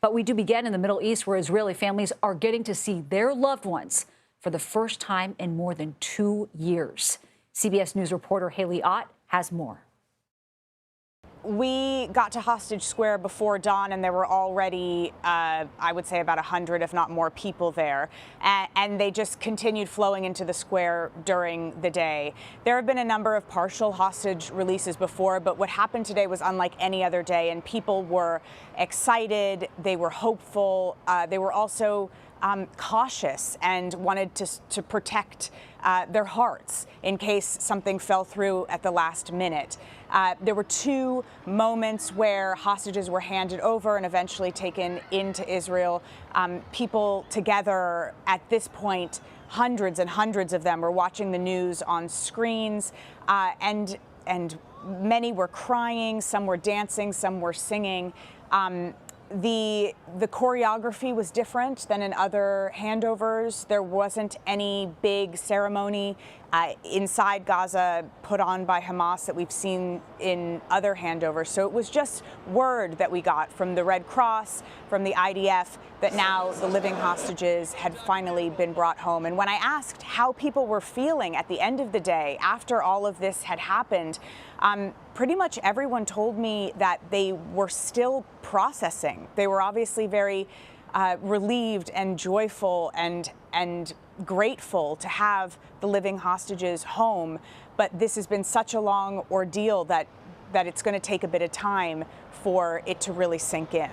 But we do begin in the Middle East, where Israeli families are getting to see their loved ones for the first time in more than 2 years. CBS News reporter Haley Ott has more. We got to Hostage Square before dawn, and there were already, I would say, about 100, if not more, people there. And they just continued flowing into the square during the day. There have been a number of partial hostage releases before, but what happened today was unlike any other day, and people were excited, they were hopeful, they were also cautious and wanted to protect their hearts in case something fell through at the last minute. There were 2 moments where hostages were handed over and eventually taken into Israel. People together at this point, hundreds and hundreds of them were watching the news on screens, and many were crying, some were dancing, some were singing. The choreography was different than in other handovers. There wasn't any big ceremony inside Gaza put on by Hamas that we've seen in other handovers. So it was just word that we got from the Red Cross, from the IDF, that now the living hostages had finally been brought home. And when I asked how people were feeling at the end of the day after all of this had happened, pretty much everyone told me that they were still processing. They were obviously very relieved and joyful and grateful to have the living hostages home. But this has been such a long ordeal that it's going to take a bit of time for it to really sink in.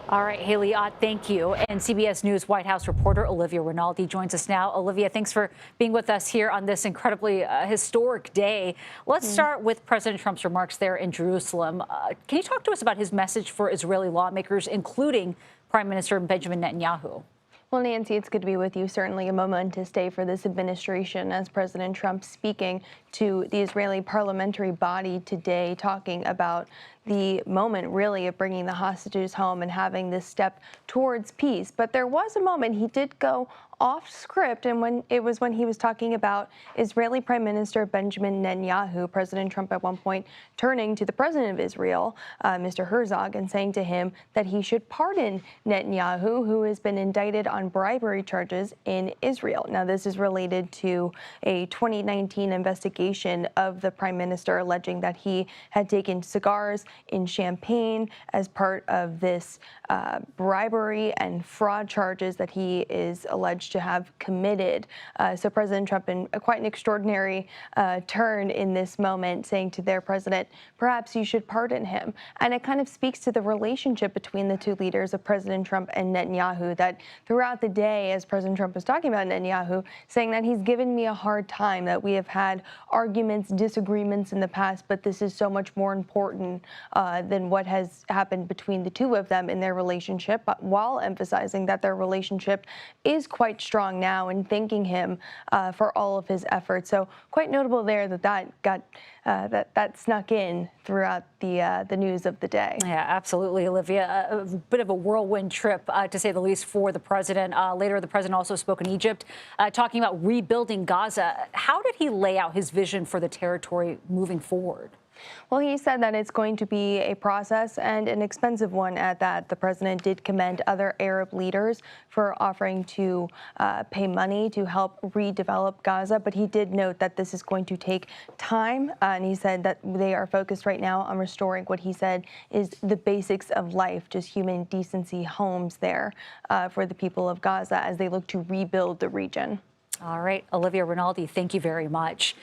All right, Haley Ott, thank you. And CBS News White House reporter Olivia Rinaldi joins us now. Olivia, thanks for being with us here on this incredibly historic day. Let's start with President Trump's remarks there in Jerusalem. Can you talk to us about his message for Israeli lawmakers, including Prime Minister Benjamin Netanyahu? Well, Nancy, it's good to be with you. Certainly a momentous day for this administration as President Trump speaking to the Israeli parliamentary body today, talking about the moment really of bringing the hostages home and having this step towards peace. But there was a moment he did go off script, and when he was talking about Israeli Prime Minister Benjamin Netanyahu, President Trump at one point turning to the president of Israel, Mr. Herzog, and saying to him that he should pardon Netanyahu, who has been indicted on bribery charges in Israel. Now, this is related to a 2019 investigation of the prime minister alleging that he had taken cigars in Champagne as part of this bribery and fraud charges that he is alleged to have committed. So President Trump, in quite an extraordinary turn in this moment, saying to their president, perhaps you should pardon him. And it kind of speaks to the relationship between the two leaders of President Trump and Netanyahu, that throughout the day, as President Trump was talking about Netanyahu, saying that he's given me a hard time, that we have had arguments, disagreements in the past, but this is so much more important than what has happened between the two of them in their relationship, while emphasizing that their relationship is quite strong now, and thanking him for all of his efforts. So quite notable there that snuck in throughout the news of the day. Yeah, absolutely, Olivia. A bit of a whirlwind trip, to say the least, for the president. Later, the president also spoke in Egypt, talking about rebuilding Gaza. How did he lay out his vision for the territory moving forward? Well, he said that it's going to be a process, and an expensive one at that. The president did commend other Arab leaders for offering to pay money to help redevelop Gaza, but he did note that this is going to take time, and he said that they are focused right now on restoring what he said is the basics of life, just human decency, homes there for the people of Gaza as they look to rebuild the region. All right, Olivia Rinaldi, thank you very much.